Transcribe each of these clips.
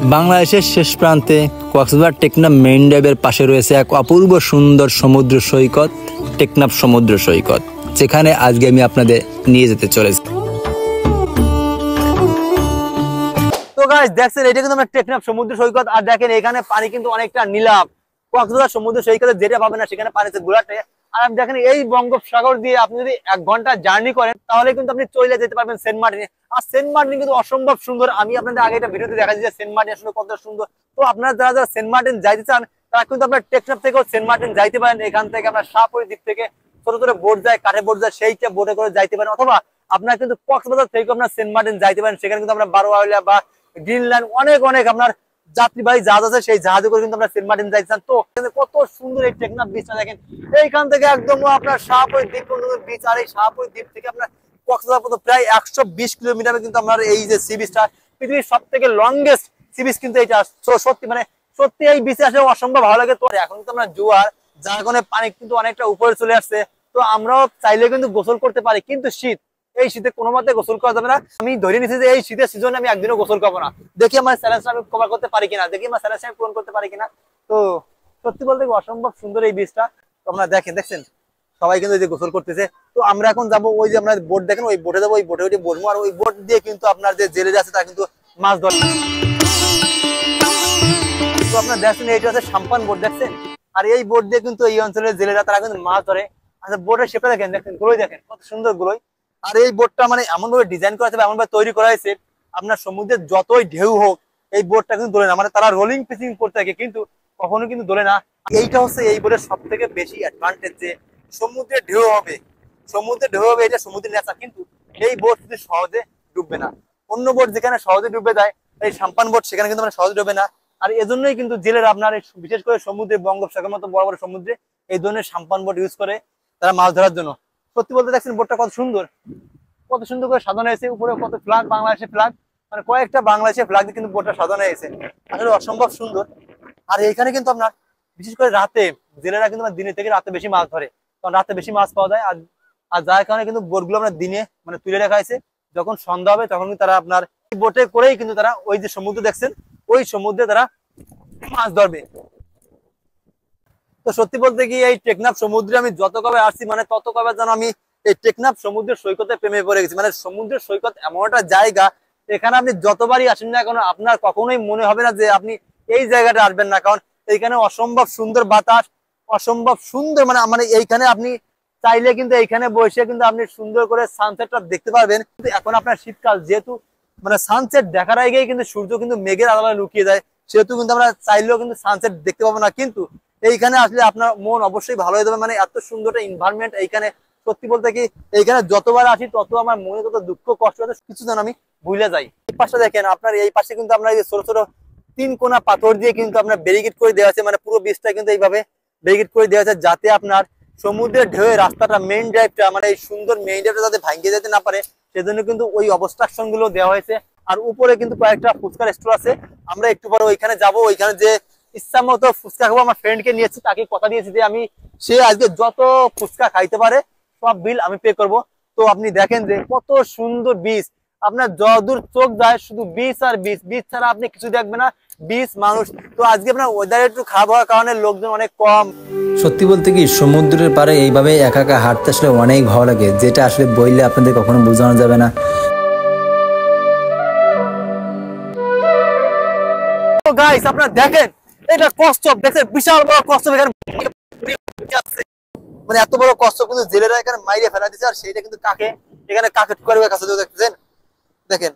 বাংলাদেশের শেষ প্রান্তে কক্সবাজার টেকনাফ মেইন ড্রাইভের পাশে রয়েছে এক অপূর্ব সুন্দর সমুদ্র সৈকত, টেকনাফ সমুদ্র সৈকত, যেখানে আজকে আমি আপনাদের নিয়ে যেতে চলেছি। তো গাইস দেখছেন, এটা কিন্তু আমরা টেকনাফ সমুদ্র সৈকত। আর দেখেন এখানে পানি কিন্তু অনেকটা নীলাভ। কক্সবাজার সমুদ্র সৈকতে যেটা পাবেন না সেখানে পানিতে ঘোলাটে। আর আপনি দেখেন এই বঙ্গোপসাগর দিয়ে আপনি যদি 1 ঘন্টা জার্নি করেন তাহলে কিন্তু আপনি চলে যেতে পারবেন সেন্ট মার্টিনে। আর সেন্ট মার্টিন কিন্তু অসম্ভব সুন্দর। আমি আপনাদের আগে একটা ভিডিওতে দেখা যাচ্ছে সেন্ট মার্টিন আসলে কত সুন্দর। তো আপনারা যারা যারা সেন্ট মার্টিন যাইতে চান তারা কিন্তু আপনার টেকনাফ থেকেও সেন্ট মার্টিন যাইতে পারেন। এখান থেকে আপনার শাহপুরী দ্বীপ থেকে ছোট ছোট বোট যায়, কাঠে বোট যায়, সেইটা বোটে করে যাইতে পারেন। অথবা আপনার কিন্তু কক্সবাজার থেকে আপনার সেন্ট মার্টিন যাইতে পারেন। সেখানে কিন্তু আমরা বারোয়ালিয়া বা গ্রিনল্যান্ড অনেক অনেক আপনার যাত্রীবাহী জাহাজ আছে, সেই জাহাজে করে কিন্তু আমরা সেন্ট মার্টিন যাইতেছেন। তো কত সুন্দর এই টেকনাফ বিচটা দেখেন। এইখান থেকে একদম আপনার শাহপুরী দ্বীপ পর্যন্ত বিচ। আর এই শাহপুরী দ্বীপ থেকে আপনার কক্সবাজার পর্যন্ত প্রায় 120 কিলোমিটার কিন্তু আপনার এই যে সি বিচটা, পৃথিবীর সব থেকে লংগেস্ট সি বিচ কিন্তু এইটা। সত্যি মানে সত্যি এই বিচে আসলে অসম্ভব ভালো লাগে। তো এখন কিন্তু আমরা জোয়ার, যার কারণে পানি কিন্তু অনেকটা উপরে চলে আসছে। তো আমরাও চাইলে কিন্তু গোসল করতে পারি, কিন্তু শীত, এই শীতে কোনো মতে গোসল করা যাবে না। আমি ধরে নিচ্ছি যে এই শীতের সিজনে আমি একদিনও গোসল করবো না। দেখি আমার চ্যালেঞ্জটা আমি কভার করতে পারি কিনা, দেখি আমার চ্যালেঞ্জটা আমি পূরণ করতে পারি কিনা। তো সত্যি বলতে অসম্ভব সুন্দর এই বীজটা। তো আপনারা দেখছেন সবাই কিন্তু এই যে গোসল করতেছে। তো আমরা এখন যাবো ওই যে আপনার বোট দেখেন, ওই বোটে যাবো, ওই বোটে উঠে বসবো। আর ওই বোট দিয়ে কিন্তু আপনার যে জেলেরা আছে তারা কিন্তু মাছ ধরে। তো আপনারা দেখছেন এইটা হচ্ছে সাম্পান বোট, দেখছেন। আর এই বোট দিয়ে কিন্তু এই অঞ্চলের জেলেরা তারা কিন্তু মাছ ধরে। আচ্ছা বোটের শেপটা দেখেন, গ্লোই দেখেন কত সুন্দর গ্লোই। আর এই বোটটা মানে এমন ভাবে ডিজাইন করা আছে, এমন ভাবে তৈরি করা হয়েছে, আপনার সমুদ্রের যতই ঢেউ হোক এই বোটটা কিন্তু দোলে না। মানে তারা রোলিং পিচিং করতে থাকে কিন্তু কখনো কিন্তু দোলে না। এইটা হচ্ছে এই বোটের সব থেকে বেশি অ্যাডভান্টেজ, যে সমুদ্রের ঢেউ হবে, এটা সমুদ্রের নেচার। কিন্তু এই বোট কিন্তু সহজে ডুববে না। অন্য বোট যেখানে সহজে ডুবে যায়, এই সাম্পান বোট সেখানে কিন্তু মানে সহজে ডুবে না। আর এজন্যই কিন্তু জেলেরা আপনার বিশেষ করে সমুদ্রে, বঙ্গোপসাগরের মতো বড় বড় সমুদ্রে এই ধরনের সাম্পান বোট ইউজ করে তারা মাছ ধরার জন্য। সত্যি বলতে দেখছেন বোটটা কত সুন্দর, কত সুন্দর করে সাজানো হয়েছে। উপরে কত ফ্ল্যাগ, বাংলাদেশের ফ্ল্যাগ, মানে কয়েকটা বাংলাদেশের ফ্ল্যাগ দিয়ে কিন্তু বোটটা সাজানো হয়েছে। আসলে অসম্ভব সুন্দর। আর এখানে কিন্তু আপনার বিশেষ করে রাতে জেলেরা কিন্তু দিনের থেকে রাতে বেশি মাছ ধরে, কারণ রাতে বেশি মাছ পাওয়া যায়। আর যার কারণে কিন্তু বোটগুলো আপনার দিনে মানে তুলে রাখা হয়েছে, যখন সন্ধ্যা হবে তখন কিন্তু তারা আপনার বোটে করেই কিন্তু তারা ওই যে সমুদ্র দেখছেন ওই সমুদ্রে তারা মাছ ধরবে। তো সত্যি বলতে কি এই টেকনাফ সমুদ্রে আমি যত কবে আসছি মানে তত কবে যেন আমি এই টেকনাফ সমুদ্রের সৈকতে প্রেমে পড়ে গেছি। মানে সমুদ্রের সৈকত এমন একটা জায়গা, এখানে আপনি যতবারই আসেন না কেন আপনার কখনোই মনে হবে না যে আপনি এই জায়গাটা আসবেন না। কারণ এইখানে অসম্ভব সুন্দর বাতাস, অসম্ভব সুন্দর মানে মানে এইখানে আপনি চাইলে কিন্তু এইখানে বসে কিন্তু আপনি সুন্দর করে সানসেটটা দেখতে পারবেন। কিন্তু এখন আপনার শীতকাল, যেহেতু মানে সানসেট দেখার আগেই কিন্তু সূর্য কিন্তু মেঘের আড়ালে লুকিয়ে যায়, সেহেতু কিন্তু আমরা চাইলেও কিন্তু সানসেট দেখতে পাবো না। কিন্তু এইখানে আসলে আপনার মন অবশ্যই ভালো হয়ে যাবে। মানে এত সুন্দর একটা এনভায়রনমেন্ট এইখানে। সত্যি বলতে কি এইখানে যতবার আসি তত আমার মনে তত দুঃখ কষ্ট আছে কিছু যেন আমি ভুলে যাই। এই পাশে দেখেন, আপনার এই পাশে কিন্তু আপনার এই ছোট ছোট 3 কোনা পাথর দিয়ে কিন্তু আপনার ব্যারিকেড করে দেওয়া আছে। মানে পুরো বীজটা কিন্তু এইভাবে ব্যারিকেড করে দেওয়া আছে, যাতে আপনার সমুদ্রের ঢেউয়ের রাস্তাটা, মেইন ড্রাইভটা, মানে এই সুন্দর মেইন ড্রাইভটা যাতে ভাঙিয়ে যেতে না পারে সেজন্য কিন্তু ওই অবস্ট্রাকশন গুলো দেওয়া হয়েছে। আর উপরে কিন্তু কয়েকটা ফুচকার স্টোর আছে। আমরা একটু পরে ওইখানে যাবো, ওইখানে যে ইচ্ছা মতো ফুচকা খাবো। আমার ফ্রেন্ডকে নিয়েছি, তাকে কথা দিয়েছি যে আমি সে আজকে যত ফুচকা খাইতে পারে সব বিল আমি পে করব। তো আপনি দেখেন যে কত সুন্দর বীজ, আপনার যদূর চোখ যায় শুধু বীজ আর বীজ, বীজ ছাড়া আপনি কিছু দেখবেন না, বীজ মানুষ। তো আজকে আপনার ওয়েদার একটু খারাপ হওয়ার কারণে লোকজন অনেক কম। সত্যি বলতে কি সমুদ্রের পাড়ে এইভাবে একা একা হাঁটতে আসলে অনেক ভালো লাগে, যেটা আসলে বললে আপনাদের কখনো বোঝানো যাবে না। তো গাইস আপনারা দেখেন এটা কচ্ছপ, দেখেন বিশাল বড় কচ্ছপ এখানে আছে। মানে এত বড় কচ্ছপ কিন্তু জেলেরা এখানে মাইরে ফেলা দিচ্ছে। আর সেইটা কিন্তু কাকে এখানে কাকে টুকারে কাছে দেখতেছেন, দেখেন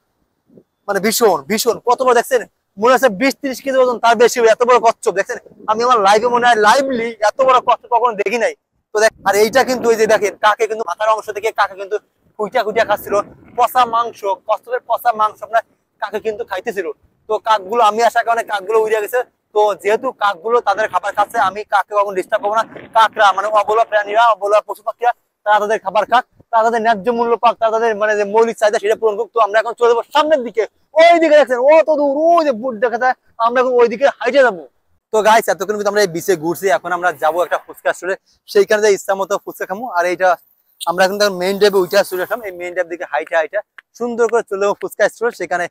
মানে ভীষণ ভীষণ কত বড় দেখছেন, মনে হচ্ছে 20-30 কেজি ওজন, তার বেশি এত বড় কচ্ছপ দেখছেন। আমি আমার লাইভে মনে হয় লাইভলি এত বড় কচ্ছপ কখনো দেখি নাই। তো দেখ, আর এইটা কিন্তু ওই যে দেখেন কাকে কিন্তু মাথার অংশ থেকে কাকে কিন্তু কুইটা কুইটা খাচ্ছিল, পচা মাংস, কচ্ছপের পচা মাংস আপনার কাকে কিন্তু খাইতেছিল। তো কাকগুলো, আমি আসার কারণে কাকগুলো উড়ে গেছে। তো যেহেতু কাকগুলো তাদের খাবার খাচ্ছে, আমি কাককে কখনো ডিস্টার্ব করবো না। কাকরা মানে অবলা প্রাণীরা, অবলা পশু পাখিরা, তারা তাদের খাবার খাক, তারা তাদের ন্যায্য মূল্য পাক, তারা তাদের মানে যে মৌলিক চাহিদা সেটা পূরণ করুক। তো আমরা এখন চলে যাবো সামনের দিকে, ওই দিকে দেখছেন অত দূর ওই যে বুট দেখা যায়, আমরা এখন ওই দিকে হাইটে যাবো। তো গাইস এতক্ষণ কিন্তু আমরা এই বিচে ঘুরছি, এখন আমরা যাবো একটা ফুচকা স্টোরে, সেইখানে যে ইচ্ছা মতো ফুচকা খামো। আর এইটা আমরা এখন মেইন ড্রাইভে উঠে চলে আসলাম, এই মেইন ড্রাইভ দিকে হাইটে হাইটে সুন্দর করে চলে যাবো ফুচকা স্টোর, সেখানে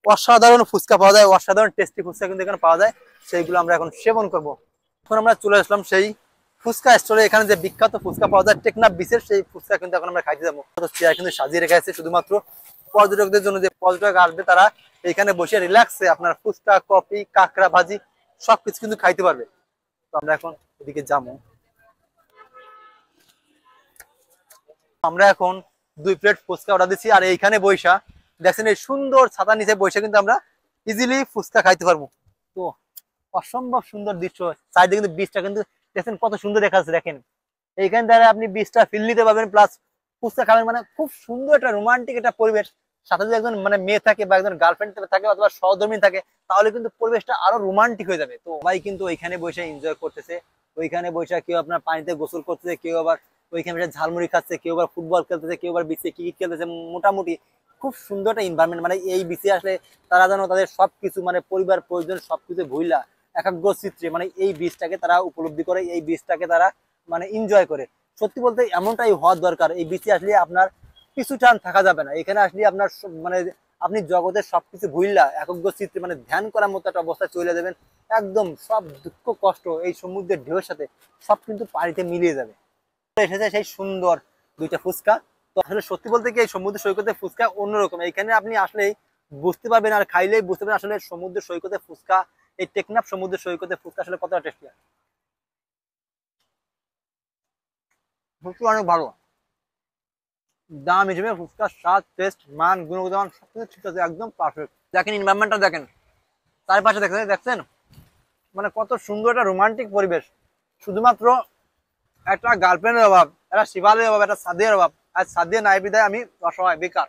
অসাধারণ ফুচকা পাওয়া যায়, অসাধারণ টেস্টি ফুচকা কিন্তু এখানে পাওয়া যায়, সেইগুলো আমরা এখন সেবন করব। এখন আমরা চলে আসলাম সেই ফুচকা স্টলে, এখানে যে বিখ্যাত ফুচকা পাওয়া যায় টেকনাফ বিচের, সেই ফুচকা কিন্তু এখন আমরা খাইতে যাবো। চেয়ার কিন্তু সাজিয়ে রেখে আছে শুধুমাত্র পর্যটকদের জন্য, যে পর্যটক আসবে তারা এখানে বসে রিল্যাক্সে আপনার ফুচকা, কফি, কাঁকড়া ভাজি সবকিছু কিন্তু খাইতে পারবে। তো আমরা এখন এদিকে যাবো। আমরা এখন 2 প্লেট ফুচকা অর্ডার দিচ্ছি, আর এইখানে বৈশা দেখছেন এই সুন্দর ছাতার নিচে বৈশা কিন্তু আমরা ইজিলি ফুচকা খাইতে পারবো। তো অসম্ভব সুন্দর দৃশ্য, সাইডে কিন্তু বীজটা কিন্তু দেখছেন কত সুন্দর দেখা যাচ্ছে। দেখেন এইখান দ্বারা আপনি বীজটা ফিল নিতে পারবেন, প্লাস ফুচকা খাবেন, মানে খুব সুন্দর একটা রোমান্টিক একটা পরিবেশ। সাথে যদি একজন মানে মেয়ে থাকে বা একজন গার্লফ্রেন্ড থাকে অথবা সহধর্মী থাকে, তাহলে কিন্তু পরিবেশটা আরো রোমান্টিক হয়ে যাবে। তো সবাই কিন্তু ওইখানে বসে এনজয় করতেছে, ওইখানে বসে কেউ আপনার পানিতে গোসল করতেছে, কেউ আবার ওইখানে বসে ঝালমুড়ি খাচ্ছে, কেউ আবার ফুটবল খেলতেছে, কেউ আবার বিচে ক্রিকেট খেলতেছে। মোটামুটি খুব সুন্দর একটা এনভায়রনমেন্ট, মানে এই বিচে আসলে তারা যেন তাদের সবকিছু মানে পরিবার পরিজন সবকিছু ভুইলা একাগ্র চিত্রে মানে এই বীজটাকে তারা উপলব্ধি করে, এই বীজটাকে তারা মানে এনজয় করে। সত্যি বলতে এমনটাই হওয়ার দরকার। এই বিচে আসলে আপনার কিছু টান থাকা যাবে না, এখানে আসলে আপনার মানে আপনি জগতের সবকিছু ভুইলা একাগ্র চিত্রে মানে ধ্যান করার মতো একটা অবস্থায় চলে যাবেন। একদম সব দুঃখ কষ্ট এই সমুদ্রের ঢেউয়ের সাথে সব কিন্তু পানিতে মিলিয়ে যাবে। এসেছে সেই সুন্দর 2টা ফুচকা। তো আসলে সত্যি বলতে কি এই সমুদ্র সৈকতে ফুচকা অন্যরকম, এখানে আপনি আসলেই বুঝতে পারবেন, আর খাইলেই বুঝতে পারবেন আসলে সমুদ্র সৈকতে ফুচকা, এই টেকনাফ সমুদ্র সৈকতে ফুচকা আসলে কতটা টেস্টি। ফুচকা অনেক ভালো, দাম হিসেবে ফুচকার স্বাদ, টেস্ট, মান, গুণগত মান সবকিছু ঠিক আছে, একদম পারফেক্ট। দেখেন এনভায়রনমেন্টটা দেখেন, চারপাশে দেখেন দেখছেন মানে কত সুন্দর একটা রোমান্টিক পরিবেশ। শুধুমাত্র একটা গার্লফ্রেন্ডের অভাব, একটা শিবালের অভাব, একটা সাদিয়ার অভাব, আর সাদিয়া নাই বিদায় আমি অসহায় বেকার।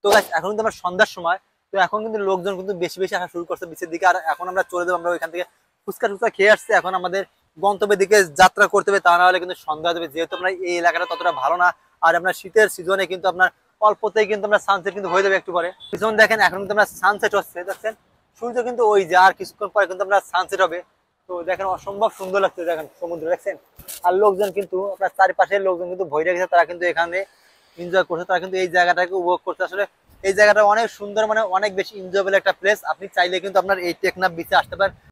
তো গাইস এখন কিন্তু আমার সন্ধ্যার সময়, তো এখন কিন্তু লোকজন কিন্তু বেশি বেশি আসা শুরু করছে বিচের দিকে। আর এখন আমরা চলে যাবো, আমরা ওইখান থেকে ফুচকা টুচকা খেয়ে আসছে, এখন আমাদের গন্তব্যের দিকে যাত্রা করতে হবে, তা না হলে কিন্তু সন্ধ্যা দেবে, যেহেতু আপনার এই এলাকাটা ততটা ভালো না। আর আপনার শীতের সিজনে কিন্তু আপনার অল্পতেই কিন্তু আমরা সানসেট কিন্তু হয়ে যাবে একটু পরে। পিছন দেখেন এখন কিন্তু আমরা সানসেট হচ্ছে, দেখছেন সূর্য কিন্তু ওই যে আর কিছুক্ষণ পরে কিন্তু আমরা সানসেট হবে। তো দেখেন অসম্ভব সুন্দর লাগছে, দেখেন সমুদ্র দেখছেন। আর লোকজন কিন্তু আপনার চারিপাশের লোকজন কিন্তু ভয় রেখেছে, তারা কিন্তু এখানে এনজয় করছে, তারা কিন্তু এই জায়গাটাকে উপভোগ করছে। আসলে এই জায়গাটা অনেক সুন্দর, মানে অনেক বেশি এনজয়েবল একটা প্লেস। আপনি চাইলে কিন্তু আপনার এই টেকনাফ বিচে আসতে পারেন।